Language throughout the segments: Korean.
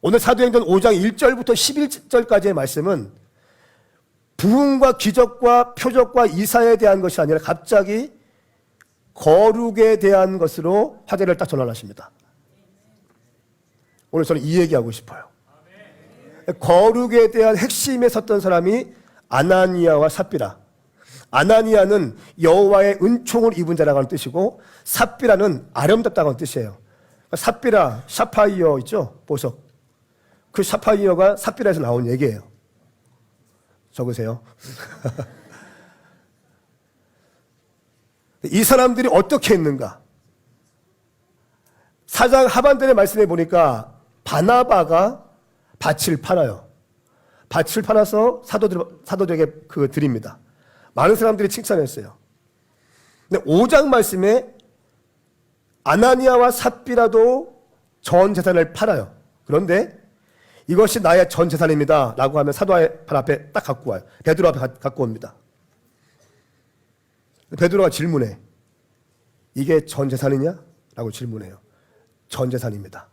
오늘 사도행전 5장 1절부터 11절까지의 말씀은 부흥과 기적과 표적과 이사에 대한 것이 아니라 갑자기 거룩에 대한 것으로 화제를 딱 전환하십니다. 오늘 저는 이 얘기하고 싶어요. 거룩에 대한 핵심에 섰던 사람이 아나니아와 삽비라. 아나니아는 여호와의 은총을 입은 자라고 하는 뜻이고, 삽비라는 아름답다고 하는 뜻이에요. 삽비라, 샤파이어 있죠? 보석. 그 샤파이어가 삽비라에서 나온 얘기예요. 적으세요. 이 사람들이 어떻게 했는가? 4장 하반절의 말씀에 보니까 바나바가 밭을 팔아요. 밭을 팔아서 사도들에게 그거 드립니다. 많은 사람들이 칭찬했어요. 근데 5장 말씀에 아나니아와 삽비라도 전 재산을 팔아요. 그런데 이것이 나의 전 재산입니다 라고 하면 사도의 발 앞에 딱 갖고 와요. 베드로 앞에 갖고 옵니다. 베드로가 질문해. 이게 전 재산이냐? 라고 질문해요. 전 재산입니다.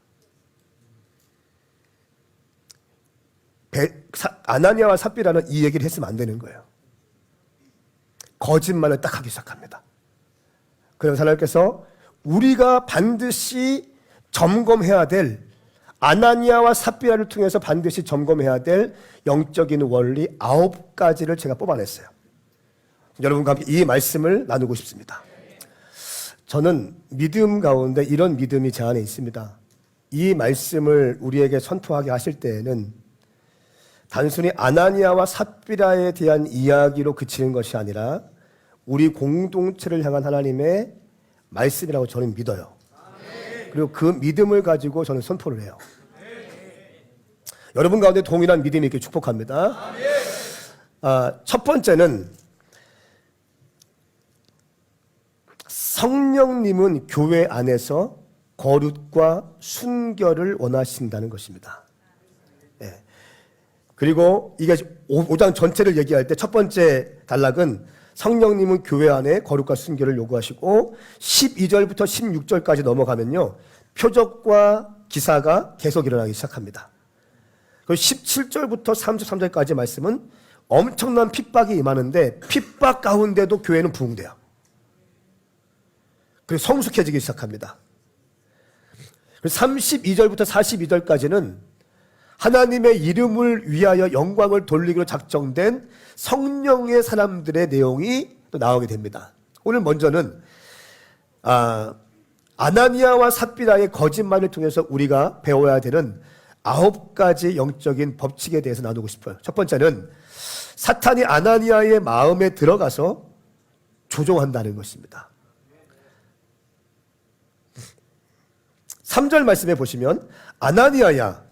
아나니아와 삽비라는 이 얘기를 했으면 안 되는 거예요. 거짓말을 딱 하기 시작합니다. 그래서 하나님께서 우리가 반드시 점검해야 될, 아나니아와 삽비라를 통해서 반드시 점검해야 될 영적인 원리 9가지를 제가 뽑아냈어요. 여러분과 함께 이 말씀을 나누고 싶습니다. 저는 믿음 가운데 이런 믿음이 제 안에 있습니다. 이 말씀을 우리에게 선포하게 하실 때에는 단순히 아나니아와 삽비라에 대한 이야기로 그치는 것이 아니라 우리 공동체를 향한 하나님의 말씀이라고 저는 믿어요. 그리고 그 믿음을 가지고 저는 선포를 해요. 여러분 가운데 동일한 믿음이 있게 축복합니다. 첫 번째는 성령님은 교회 안에서 거룩과 순결을 원하신다는 것입니다. 그리고 이게 5장 전체를 얘기할 때 첫 번째 단락은 성령님은 교회 안에 거룩과 순결을 요구하시고, 12절부터 16절까지 넘어가면요, 표적과 기사가 계속 일어나기 시작합니다. 그리고 17절부터 33절까지 말씀은 엄청난 핍박이 임하는데 핍박 가운데도 교회는 부흥돼요. 그리고 성숙해지기 시작합니다. 그리고 32절부터 42절까지는 하나님의 이름을 위하여 영광을 돌리기로 작정된 성령의 사람들의 내용이 또 나오게 됩니다. 오늘 먼저는 아나니아와 삽비라의 거짓말을 통해서 우리가 배워야 되는 9가지 영적인 법칙에 대해서 나누고 싶어요. 첫 번째는 사탄이 아나니아의 마음에 들어가서 조종한다는 것입니다. 3절 말씀에 보시면, 아나니아야,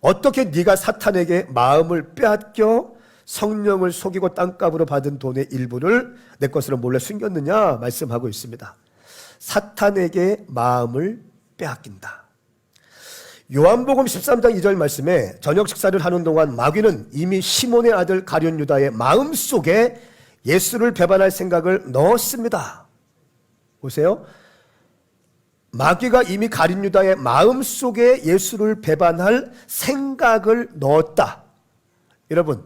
어떻게 네가 사탄에게 마음을 빼앗겨 성령을 속이고 땅값으로 받은 돈의 일부를 내 것으로 몰래 숨겼느냐 말씀하고 있습니다. 사탄에게 마음을 빼앗긴다. 요한복음 13장 2절 말씀에 저녁 식사를 하는 동안 마귀는 이미 시몬의 아들 가룟 유다의 마음속에 예수를 배반할 생각을 넣었습니다. 보세요. 마귀가 이미 가룟 유다의 마음속에 예수를 배반할 생각을 넣었다. 여러분,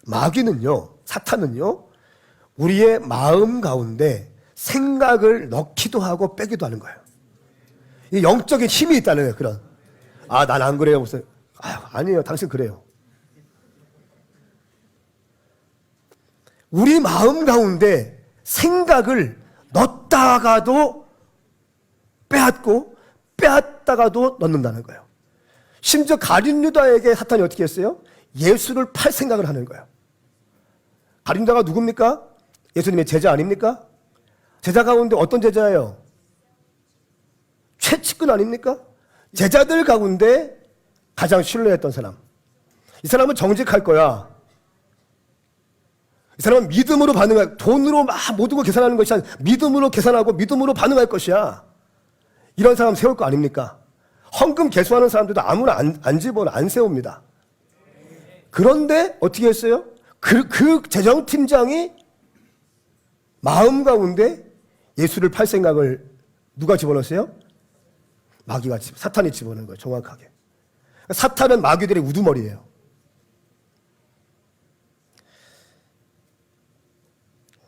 마귀는요, 사탄은요, 우리의 마음 가운데 생각을 넣기도 하고 빼기도 하는 거예요. 이 영적인 힘이 있다는 거예요. 그런. 난 안 그래요. 무슨. 아니에요. 당신 그래요. 우리 마음 가운데 생각을 넣었다가도 빼앗고 빼앗다가도 넣는다는 거예요. 심지어 가룟 유다에게 사탄이 어떻게 했어요? 예수를 팔 생각을 하는 거예요. 가룟 유다가 누굽니까? 예수님의 제자 아닙니까? 제자 가운데 어떤 제자예요? 최측근 아닙니까? 제자들 가운데 가장 신뢰했던 사람. 이 사람은 정직할 거야. 이 사람은 믿음으로 반응할, 돈으로 막 모든 걸 계산하는 것이 아니라 믿음으로 계산하고 믿음으로 반응할 것이야. 이런 사람 세울 거 아닙니까? 헌금 개수하는 사람들도 아무나 안 집어넣어, 안 세웁니다. 그런데 어떻게 했어요? 그 재정팀장이 마음 가운데 예수를 팔 생각을 누가 집어넣었어요? 마귀가, 사탄이 집어넣은 거예요, 정확하게. 사탄은 마귀들의 우두머리예요.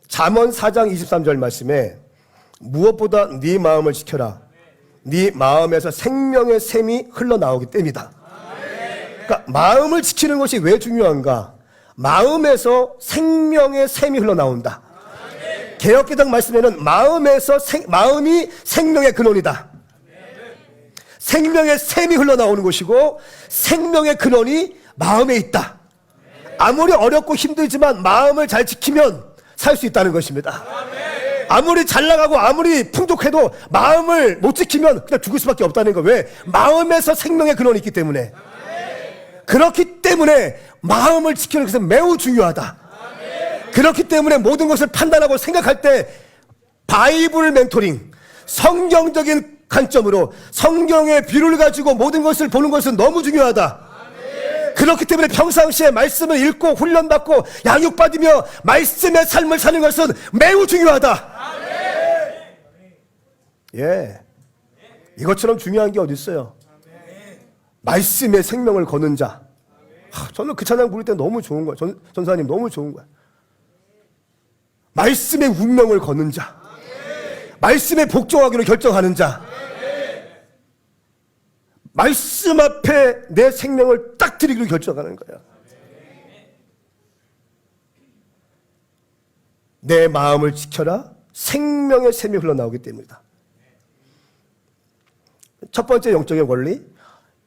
잠언 4장 23절 말씀에 무엇보다 네 마음을 지켜라. 네 마음에서 생명의 샘이 흘러나오기 때문이다. 그러니까 마음을 지키는 것이 왜 중요한가? 마음에서 생명의 샘이 흘러나온다. 개역개정 말씀에는 마음이 생명의 근원이다. 생명의 샘이 흘러나오는 것이고 생명의 근원이 마음에 있다. 아무리 어렵고 힘들지만 마음을 잘 지키면 살 수 있다는 것입니다. 아무리 잘 나가고 아무리 풍족해도 마음을 못 지키면 그냥 죽을 수밖에 없다는 거. 왜? 마음에서 생명의 근원이 있기 때문에. 그렇기 때문에 마음을 지키는 것은 매우 중요하다. 그렇기 때문에 모든 것을 판단하고 생각할 때 바이블 멘토링, 성경적인 관점으로 성경의 비유를 가지고 모든 것을 보는 것은 너무 중요하다. 그렇기 때문에 평상시에 말씀을 읽고 훈련받고 양육받으며 말씀의 삶을 사는 것은 매우 중요하다. 예, 이것처럼 중요한 게 어디 있어요? 말씀의 생명을 거는 자. 저는 그 찬양 부를 때 너무 좋은 거예요. 전사님 너무 좋은 거예요. 말씀의 운명을 거는 자, 말씀에 복종하기로 결정하는 자, 말씀 앞에 내 생명을 딱 드리기로 결정하는 거야. 내 마음을 지켜라. 생명의 샘이 흘러나오기 때문이다. 첫 번째 영적인 원리.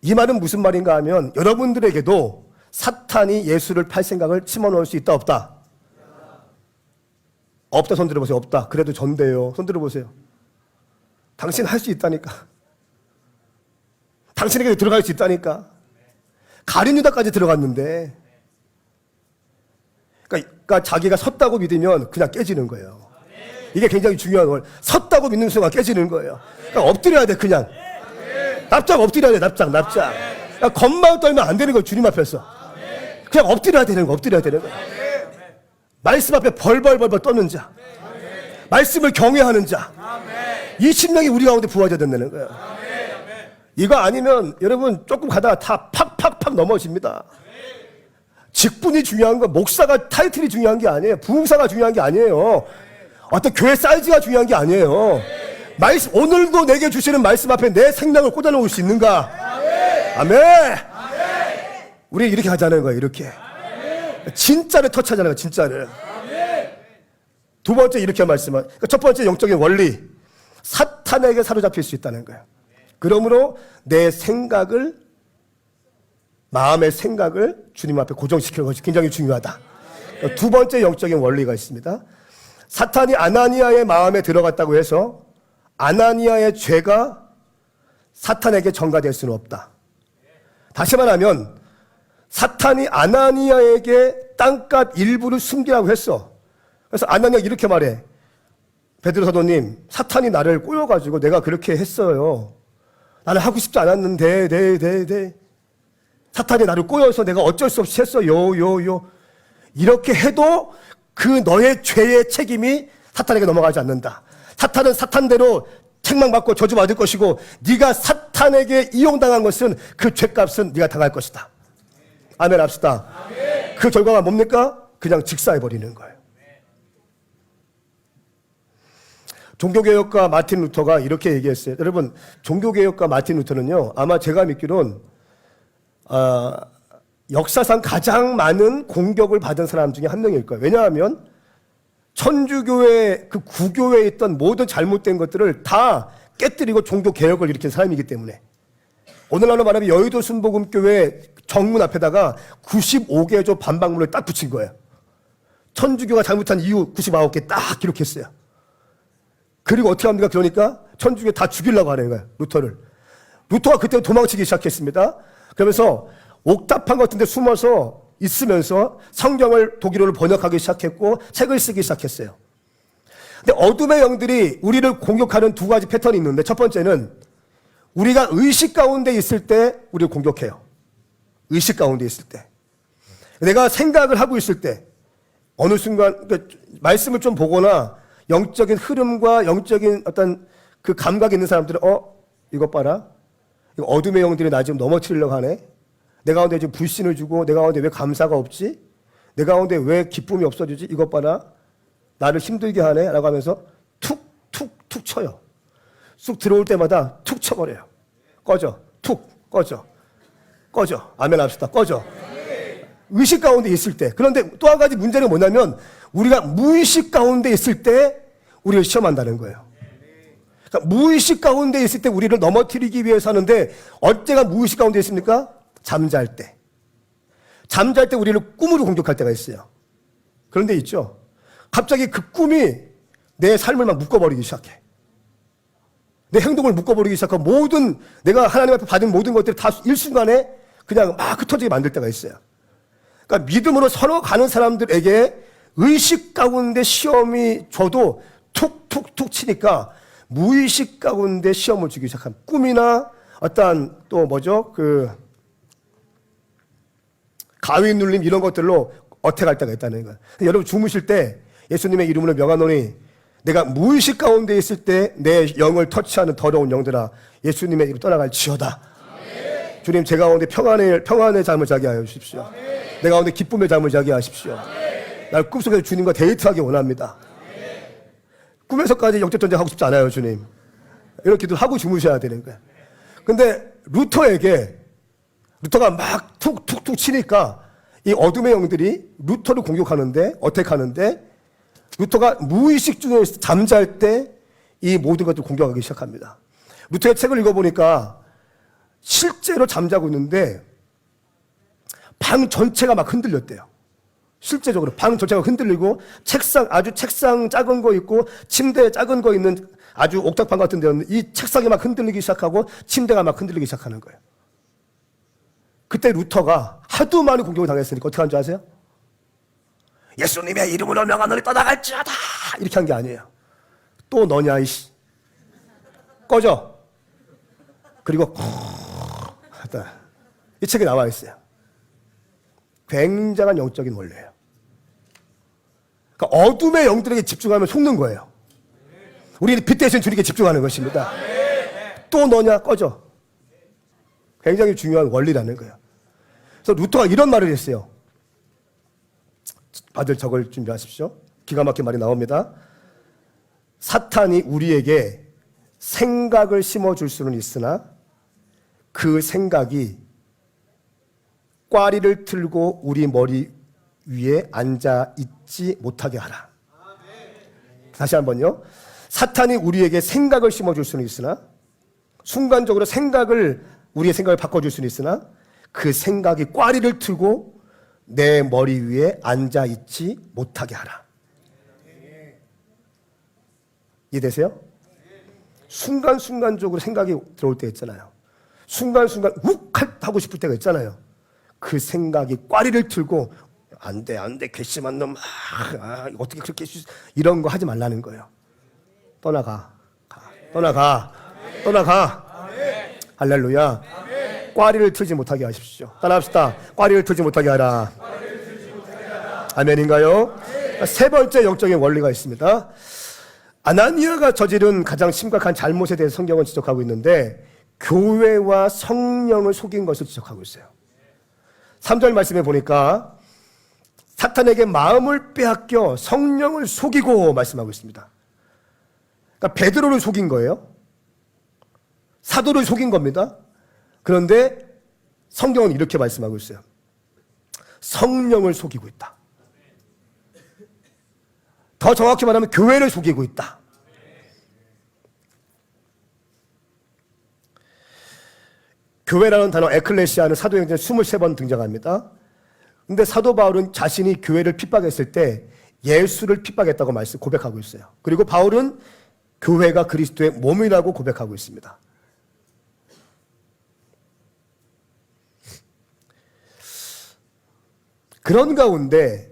이 말은 무슨 말인가 하면 여러분들에게도 사탄이 예수를 팔 생각을 심어놓을 수 있다 없다? 없다. 손 들어보세요. 없다. 그래도 전대요. 손 들어보세요. 당신 할 수 있다니까. 당신에게 들어갈 수 있다니까. 가룟 유다까지 들어갔는데, 그러니까 자기가 섰다고 믿으면 그냥 깨지는 거예요. 이게 굉장히 중요한 걸. 섰다고 믿는 순간 깨지는 거예요. 그러니까 엎드려야 돼. 그냥 납작 엎드려야 돼. 납작. 그러니까 겁만 떨면 안 되는 거예요. 주님 앞에서 그냥 엎드려야 되는 거. 말씀 앞에 벌벌 떠는 자, 말씀을 경외하는 자, 이 심령이 우리 가운데 부어져야 된다는 거예요. 이거 아니면 여러분 조금 가다가 다 팍팍팍 넘어집니다. 직분이 중요한 거, 목사가 타이틀이 중요한 게 아니에요. 부흥사가 중요한 게 아니에요. 어떤 교회 사이즈가 중요한 게 아니에요. 말씀, 오늘도 내게 주시는 말씀 앞에 내 생명을 꽂아놓을 수 있는가? 아멘. 우리 이렇게 하자는 거예요. 이렇게 진짜를 터치하자는 거예요. 진짜를. 두 번째 이렇게 말씀은, 첫 번째 영적인 원리, 사탄에게 사로잡힐 수 있다는 거예요. 그러므로 내 생각을, 마음의 생각을 주님 앞에 고정시키는 것이 굉장히 중요하다. 두 번째 영적인 원리가 있습니다. 사탄이 아나니아의 마음에 들어갔다고 해서 아나니아의 죄가 사탄에게 전가될 수는 없다. 다시 말하면 사탄이 아나니아에게 땅값 일부를 숨기라고 했어. 그래서 아나니아가 이렇게 말해. 베드로 사도님, 사탄이 나를 꼬여가지고 내가 그렇게 했어요. 나는 하고 싶지 않았는데, 사탄이 나를 꼬여서 내가 어쩔 수 없이 했어요. 이렇게 해도 그 너의 죄의 책임이 사탄에게 넘어가지 않는다. 사탄은 사탄대로 책망받고 저주받을 것이고, 네가 사탄에게 이용당한 것은 그 죄값은 네가 당할 것이다. 아멘 합시다. 아멘. 그 결과가 뭡니까? 그냥 직사해버리는 거예요. 종교개혁가 마틴 루터가 이렇게 얘기했어요. 여러분, 종교개혁가 마틴 루터는요, 아마 제가 믿기로는 역사상 가장 많은 공격을 받은 사람 중에 한 명일 거예요. 왜냐하면 천주교회 그 구교회에 있던 모든 잘못된 것들을 다 깨뜨리고 종교개혁을 일으킨 사람이기 때문에. 오늘날로 말하면 여의도 순복음교회 정문 앞에다가 95개조 반박문을 딱 붙인 거예요. 천주교가 잘못한 이유 99개 딱 기록했어요. 그리고 어떻게 합니까? 그러니까 천주교 다 죽이려고 하는 거예요. 루터를. 루터가 그때 도망치기 시작했습니다. 그러면서 옥탑방 같은 데 숨어서 있으면서 성경을 독일어로 번역하기 시작했고 책을 쓰기 시작했어요. 근데 어둠의 영들이 우리를 공격하는 두 가지 패턴이 있는데, 첫 번째는 우리가 의식 가운데 있을 때 우리를 공격해요. 의식 가운데 있을 때. 내가 생각을 하고 있을 때 어느 순간 그러니까 말씀을 좀 보거나 영적인 흐름과 영적인 어떤 그 감각이 있는 사람들은 이것 봐라. 이거 어둠의 영들이 나 지금 넘어뜨리려고 하네. 내 가운데 지금 불신을 주고 내 가운데 왜 감사가 없지? 내 가운데 왜 기쁨이 없어지지? 이것 봐라. 나를 힘들게 하네 라고 하면서 툭툭툭 쳐요. 쑥 들어올 때마다 툭 쳐버려요. 꺼져. 툭 꺼져. 꺼져. 아멘 합시다. 꺼져. 의식 가운데 있을 때. 그런데 또 한 가지 문제는 뭐냐면 우리가 무의식 가운데 있을 때 우리를 시험한다는 거예요. 그러니까 무의식 가운데 있을 때 우리를 넘어뜨리기 위해서 하는데 언제가 무의식 가운데 있습니까? 잠잘 때. 잠잘 때 우리를 꿈으로 공격할 때가 있어요. 그런데 있죠. 갑자기 그 꿈이 내 삶을 막 묶어버리기 시작해. 내 행동을 묶어버리기 시작하고 모든 내가 하나님 앞에 받은 모든 것들이 다 일순간에 그냥 막 흩어지게 만들 때가 있어요. 그러니까 믿음으로 서로 가는 사람들에게 의식 가운데 시험이 줘도 툭툭툭 치니까 무의식 가운데 시험을 주기 시작한 꿈이나 어떠한 또 뭐죠? 가위 눌림 이런 것들로 어택할 때가 있다는 거예요. 여러분 주무실 때 예수님의 이름으로 명하노니 내가 무의식 가운데 있을 때 내 영을 터치하는 더러운 영들아 예수님의 이름 떠나갈 지어다. 아멘. 주님 제 가운데 평안의 잠을 자게 하여 주십시오. 아멘. 내 가운데 기쁨의 잠을 자게 하십시오. 아멘. 날 꿈속에서 주님과 데이트하기 원합니다. 아멘. 꿈에서까지 영적 전쟁하고 싶지 않아요 주님. 이렇게 기도하고 주무셔야 되는 거예요. 근데 루터가 막 툭툭툭 치니까 이 어둠의 영들이 루터를 공격하는데 어택하는데 루터가 무의식 중에서 잠잘 때 이 모든 것들을 공격하기 시작합니다. 루터의 책을 읽어보니까 실제로 잠자고 있는데 방 전체가 막 흔들렸대요. 실제적으로 방 전체가 흔들리고 책상 작은 거 있고 침대 작은 거 있는 아주 옥탑방 같은 데였는데 이 책상이 막 흔들리기 시작하고 침대가 막 흔들리기 시작하는 거예요. 그때 루터가 하도 많이 공격을 당했으니까 어떻게 한 줄 아세요? 예수님의 이름으로 명하노니 떠나갈지어다 이렇게 한 게 아니에요. 또 너냐 이씨 꺼져. 그리고 이 책에 나와 있어요. 굉장한 영적인 원리예요. 그러니까 어둠의 영들에게 집중하면 속는 거예요. 우리는 빛 대신 주님께 집중하는 것입니다. 또 너냐 꺼져. 굉장히 중요한 원리라는 거예요. 그래서 루터가 이런 말을 했어요. 다들 적을 준비하십시오. 기가 막힌 말이 나옵니다. 사탄이 우리에게 생각을 심어줄 수는 있으나 그 생각이 꽈리를 틀고 우리 머리 위에 앉아 있지 못하게 하라. 다시 한번요. 사탄이 우리에게 생각을 심어줄 수는 있으나 순간적으로 우리의 생각을 바꿔줄 수는 있으나 그 생각이 꽈리를 틀고 내 머리 위에 앉아 있지 못하게 하라. 이해되세요? 순간순간적으로 생각이 들어올 때 있잖아요. 순간순간 욱 하고 싶을 때가 있잖아요. 그 생각이 꽈리를 틀고 안 돼 괘씸한 놈 어떻게 그렇게 이런 거 하지 말라는 거예요. 떠나가. 할렐루야. 꽈리를 틀지 못하게 하십시오. 따라합시다. 꽈리를 틀지 못하게 하라. 아멘인가요? 세 번째 영적인 원리가 있습니다. 아나니아가 저지른 가장 심각한 잘못에 대해서 성경은 지적하고 있는데 교회와 성령을 속인 것을 지적하고 있어요. 3절 말씀에 보니까 사탄에게 마음을 빼앗겨 성령을 속이고 말씀하고 있습니다. 그러니까 베드로를 속인 거예요. 사도를 속인 겁니다. 그런데 성경은 이렇게 말씀하고 있어요. 성령을 속이고 있다. 더 정확히 말하면 교회를 속이고 있다. 교회라는 단어 에클레시아는 사도행전 23번 등장합니다. 근데 사도 바울은 자신이 교회를 핍박했을 때 예수를 핍박했다고 고백하고 있어요. 그리고 바울은 교회가 그리스도의 몸이라고 고백하고 있습니다. 그런 가운데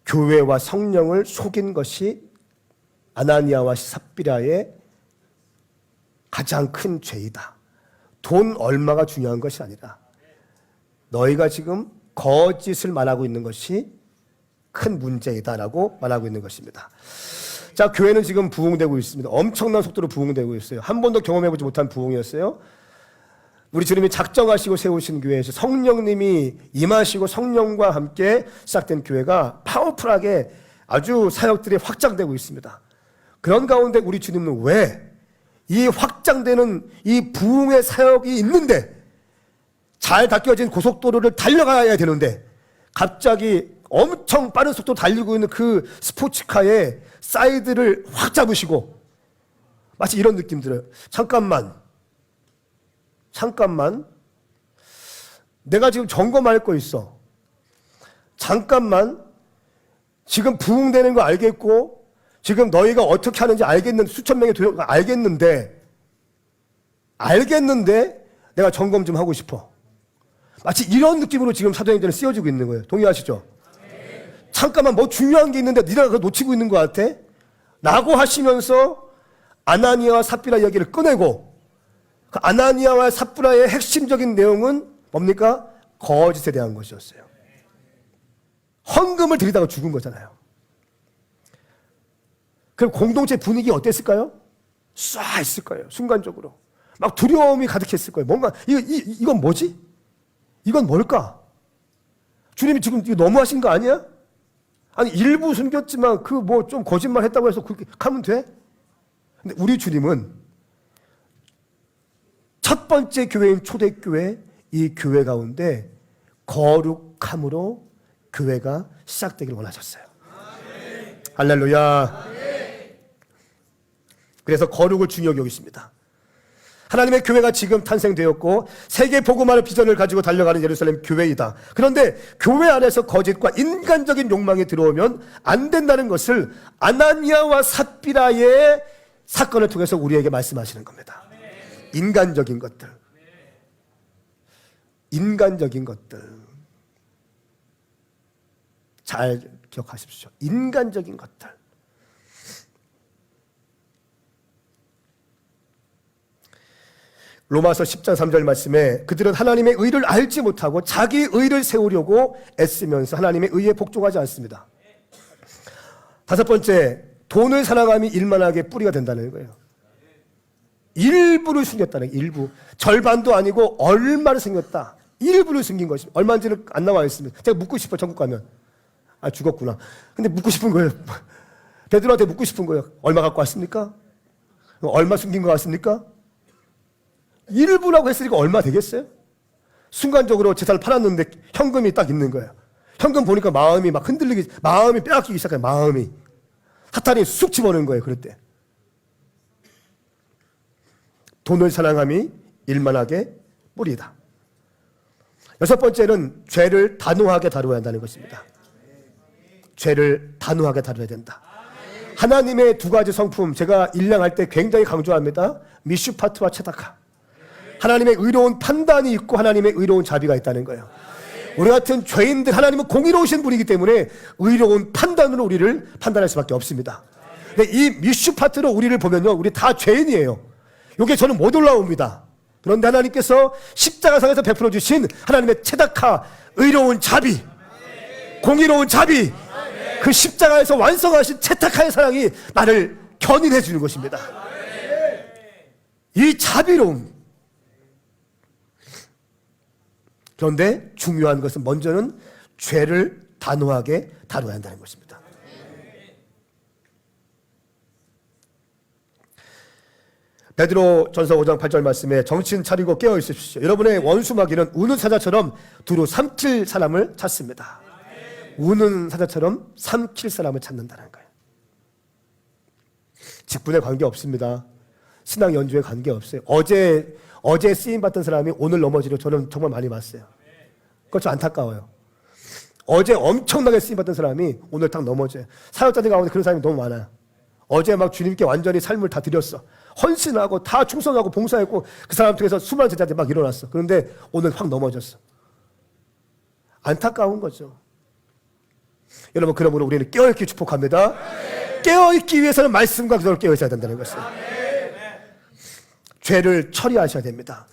교회와 성령을 속인 것이 아나니아와 삽비라의 가장 큰 죄이다. 돈 얼마가 중요한 것이 아니라 너희가 지금 거짓을 말하고 있는 것이 큰 문제이다라고 말하고 있는 것입니다. 자, 교회는 지금 부흥되고 있습니다. 엄청난 속도로 부흥되고 있어요. 한 번도 경험해보지 못한 부흥이었어요. 우리 주님이 작정하시고 세우신 교회에서 성령님이 임하시고 성령과 함께 시작된 교회가 파워풀하게 아주 사역들이 확장되고 있습니다. 그런 가운데 우리 주님은 왜 이 확장되는 이 부흥의 사역이 있는데, 잘 닦여진 고속도로를 달려가야 되는데 갑자기 엄청 빠른 속도로 달리고 있는 그 스포츠카의 사이드를 확 잡으시고, 마치 이런 느낌 들어요. 잠깐만, 내가 지금 점검할 거 있어. 잠깐만, 지금 부흥되는 거 알겠고 지금 너희가 어떻게 하는지 알겠는데, 수천 명의 도요가 알겠는데 내가 점검 좀 하고 싶어. 마치 이런 느낌으로 지금 사도행전은 쓰여지고 있는 거예요. 동의하시죠? 잠깐만, 뭐 중요한 게 있는데 네가 그거 놓치고 있는 것 같아? 라고 하시면서 아나니아와 삽비라 이야기를 꺼내고, 그 아나니아와 삽비라의 핵심적인 내용은 뭡니까? 거짓에 대한 것이었어요. 헌금을 드리다가 죽은 거잖아요. 그럼 공동체 분위기 어땠을까요? 쏴 있을 거예요. 순간적으로 막 두려움이 가득했을 거예요. 뭔가 이건 뭐지? 이건 뭘까? 주님이 지금 이거 너무하신 거 아니야? 아니, 일부 숨겼지만 그 뭐 좀 거짓말 했다고 해서 그렇게 하면 돼? 근데 우리 주님은 첫 번째 교회인 초대교회, 이 교회 가운데 거룩함으로 교회가 시작되기를 원하셨어요. 할렐루야. 그래서 거룩을 중요하게 여기십니다. 하나님의 교회가 지금 탄생되었고 세계 복음화의 비전을 가지고 달려가는 예루살렘 교회이다. 그런데 교회 안에서 거짓과 인간적인 욕망이 들어오면 안 된다는 것을 아나니아와 삽비라의 사건을 통해서 우리에게 말씀하시는 겁니다. 인간적인 것들, 잘 기억하십시오. 인간적인 것들. 로마서 10장 3절 말씀에 그들은 하나님의 의를 알지 못하고 자기 의를 세우려고 애쓰면서 하나님의 의에 복종하지 않습니다. 다섯 번째, 돈을 사랑함이 일만하게 뿌리가 된다는 거예요. 일부를 숨겼다는 거예요. 일부. 절반도 아니고 얼마를 숨겼다. 일부를 숨긴 것입니다. 얼마인지는 안 나와 있습니다. 제가 묻고 싶어, 천국 가면. 아, 죽었구나. 근데 묻고 싶은 거예요. 베드로한테 묻고 싶은 거예요. 얼마 갖고 왔습니까? 얼마 숨긴 것 같습니까? 일부라고 했으니까 얼마 되겠어요? 순간적으로 재산을 팔았는데 현금이 딱 있는 거예요. 현금 보니까 마음이 막 흔들리기, 마음이 빼앗기기 시작해요. 마음이. 사탄이 쑥 집어넣은 거예요. 그럴 때. 돈을 사랑함이 일만하게 뿌리다. 여섯 번째는 죄를 단호하게 다루어야 한다는 것입니다. 죄를 단호하게 다뤄야 된다. 하나님의 두 가지 성품, 제가 일량할 때 굉장히 강조합니다. 미슈파트와 체다카. 하나님의 의로운 판단이 있고 하나님의 의로운 자비가 있다는 거예요. 우리 같은 죄인들, 하나님은 공의로우신 분이기 때문에 의로운 판단으로 우리를 판단할 수밖에 없습니다. 근데 이 미슈파트로 우리를 보면요, 우리 다 죄인이에요. 이게 저는 못 올라옵니다. 그런데 하나님께서 십자가상에서 베풀어 주신 하나님의 체다카, 의로운 자비, 공의로운 자비, 그 십자가에서 완성하신 체타카의 사랑이 나를 견인해 주는 것입니다. 이 자비로움. 그런데 중요한 것은 먼저는 죄를 단호하게 다뤄야 한다는 것입니다. 베드로 전서 5장 8절 말씀에 정신 차리고 깨어 있으십시오. 여러분의 원수 마귀는 우는 사자처럼 두루 삼킬 사람을 찾습니다. 우는 사자처럼 삼킬 사람을 찾는다는 거예요. 직분에 관계없습니다. 신앙 연주에 관계없어요. 어제 쓰임받던 사람이 오늘 넘어지려 저는 정말 많이 봤어요. 그거 좀 안타까워요. 어제 엄청나게 쓰임받던 사람이 오늘 딱 넘어져요. 사역자들 가운데 그런 사람이 너무 많아요. 어제 막 주님께 완전히 삶을 다 드렸어. 헌신하고 다 충성하고 봉사했고 그 사람 통해서 수많은 제자들이 막 일어났어. 그런데 오늘 확 넘어졌어. 안타까운 거죠. 여러분, 그러므로 우리는 깨어있기 축복합니다. 깨어있기 위해서는 말씀과 기도를 깨어있어야 된다는 것을. 죄를 처리하셔야 됩니다.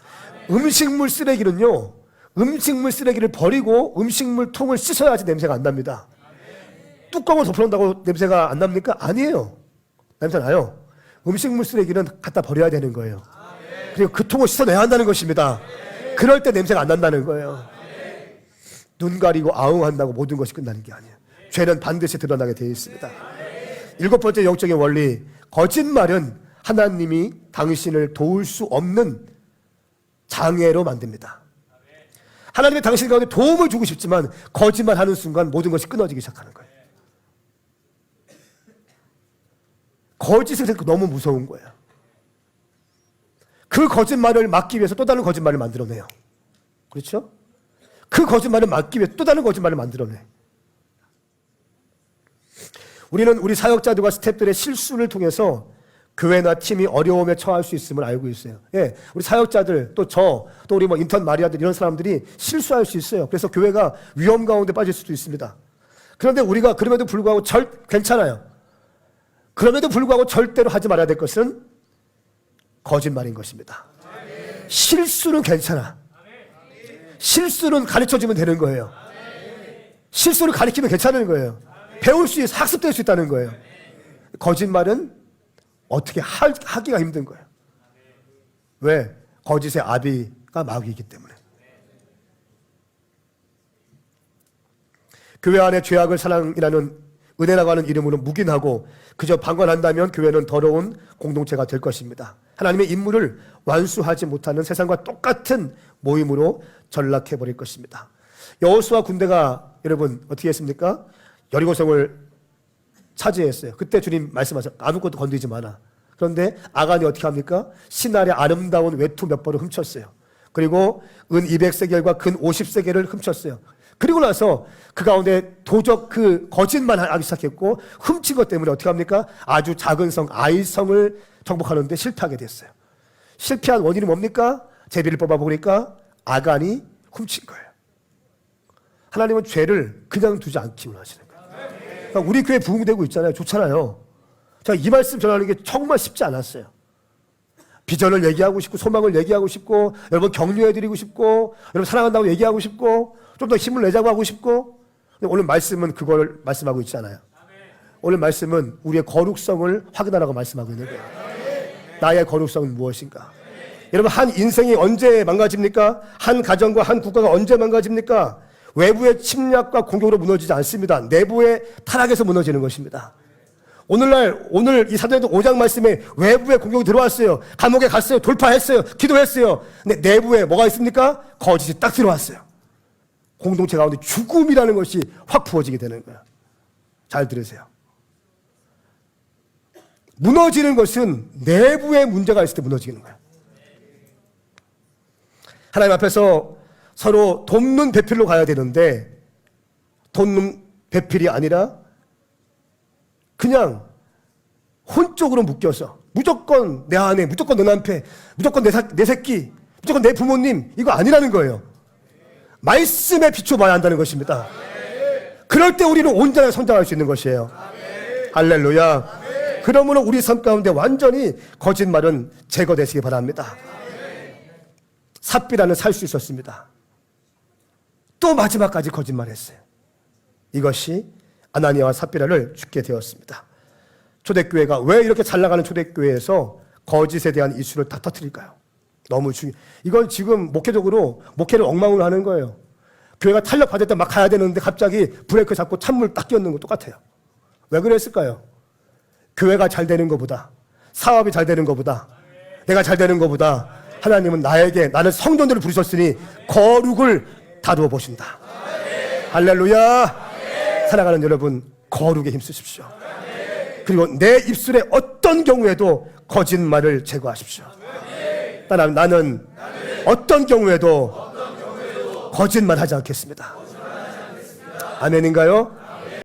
음식물 쓰레기는요, 음식물 쓰레기를 버리고 음식물 통을 씻어야지 냄새가 안 납니다. 뚜껑을 덮어놓는다고 냄새가 안 납니까? 아니에요. 냄새 나요. 음식물 쓰레기는 갖다 버려야 되는 거예요. 그리고 그 통을 씻어내야 한다는 것입니다. 그럴 때 냄새가 안 난다는 거예요. 눈 가리고 아웅한다고 모든 것이 끝나는 게 아니에요. 죄는 반드시 드러나게 되어 있습니다. 7번째 영적인 원리, 거짓말은 하나님이 당신을 도울 수 없는 장애로 만듭니다. 하나님이 당신 가운데 도움을 주고 싶지만 거짓말하는 순간 모든 것이 끊어지기 시작하는 거예요. 거짓을 해서 너무 무서운 거예요. 그 거짓말을 막기 위해서 또 다른 거짓말을 만들어내요. 그렇죠? 그 거짓말을 막기 위해서 또 다른 거짓말을 만들어내. 우리는 우리 사역자들과 스태프들의 실수를 통해서 교회나 팀이 어려움에 처할 수 있음을 알고 있어요. 예, 우리 사역자들, 또 우리 인턴 마리아들 이런 사람들이 실수할 수 있어요. 그래서 교회가 위험 가운데 빠질 수도 있습니다. 그런데 우리가 그럼에도 불구하고 괜찮아요. 그럼에도 불구하고 절대로 하지 말아야 될 것은 거짓말인 것입니다. 실수는 괜찮아. 실수는 가르쳐주면 되는 거예요. 실수를 가르치면 괜찮은 거예요. 배울 수 있어, 학습될 수 있다는 거예요. 거짓말은 어떻게 하기가 힘든 거예요. 왜? 거짓의 아비가 마귀이기 때문에. 교회 안에 죄악을 사랑이라는 은혜라고 하는 이름으로 묵인하고 그저 방관한다면 교회는 더러운 공동체가 될 것입니다. 하나님의 임무를 완수하지 못하는 세상과 똑같은 모임으로 전락해버릴 것입니다. 여호수아 군대가 여러분 어떻게 했습니까? 여리고성을 차지했어요. 그때 주님 말씀하셨어요. 아무것도 건드리지 마라. 그런데 아간이 어떻게 합니까? 신할의 아름다운 외투 몇 벌을 훔쳤어요. 그리고 은 200세겔과 금 50세겔을 훔쳤어요. 그리고 나서 그 가운데 도적 그 거짓말 하기 시작했고 훔친 것 때문에 어떻게 합니까? 아주 작은 성 아이성을 정복하는 데 실패하게 됐어요. 실패한 원인이 뭡니까? 제비를 뽑아보니까 아간이 훔친 거예요. 하나님은 죄를 그냥 두지 않기 원하시는 거예요. 그러니까 우리 교회 부흥이 되고 있잖아요. 좋잖아요. 제가 이 말씀 전하는 게 정말 쉽지 않았어요. 비전을 얘기하고 싶고 소망을 얘기하고 싶고 여러분 격려해드리고 싶고 여러분 사랑한다고 얘기하고 싶고 좀 더 힘을 내자고 하고 싶고 근데 오늘 말씀은 그걸 말씀하고 있지 않아요. 오늘 말씀은 우리의 거룩성을 확인하라고 말씀하고 있는 거예요. 나의 거룩성은 무엇인가? 여러분 한 인생이 언제 망가집니까? 한 가정과 한 국가가 언제 망가집니까? 외부의 침략과 공격으로 무너지지 않습니다. 내부의 타락에서 무너지는 것입니다. 오늘 이 사도행전 5장 말씀에 외부의 공격이 들어왔어요. 감옥에 갔어요. 돌파했어요. 기도했어요. 근데 내부에 뭐가 있습니까? 거짓이 딱 들어왔어요. 공동체 가운데 죽음이라는 것이 확 부어지게 되는 거예요. 잘 들으세요. 무너지는 것은 내부에 문제가 있을 때 무너지는 거예요. 하나님 앞에서 서로 돕는 배필로 가야 되는데 돕는 배필이 아니라 그냥 혼적으로 묶여서 무조건 내 아내, 무조건 내 남편, 무조건 내 새끼, 무조건 내 부모님 이거 아니라는 거예요. 말씀에 비춰봐야 한다는 것입니다. 그럴 때 우리는 온전하게 성장할 수 있는 것이에요. 할렐루야. 그러므로 우리 삶 가운데 완전히 거짓말은 제거되시기 바랍니다. 삽비라는 살 수 있었습니다. 또 마지막까지 거짓말했어요. 이것이 아나니아와 삽비라를 죽게 되었습니다. 초대교회가 왜 이렇게 잘 나가는 초대교회에서 거짓에 대한 이슈를 다 터뜨릴까요? 너무 중요해요. 이건 지금 목회적으로 목회를 엉망으로 하는 거예요. 교회가 탄력 받을 때 막 가야 되는데 갑자기 브레이크 잡고 찬물 딱 끼얹는 거 똑같아요. 왜 그랬을까요? 교회가 잘 되는 것보다 사업이 잘 되는 것보다 내가 잘 되는 것보다 하나님은 나는 성전들을 부르셨으니 거룩을 다루어 보신다. 할렐루야. 사랑하는 여러분 거룩에 힘쓰십시오. 그리고 내 입술에 어떤 경우에도 거짓말을 제거하십시오. 나는 어떤 경우에도 거짓말하지 않겠습니다. 아멘인가요?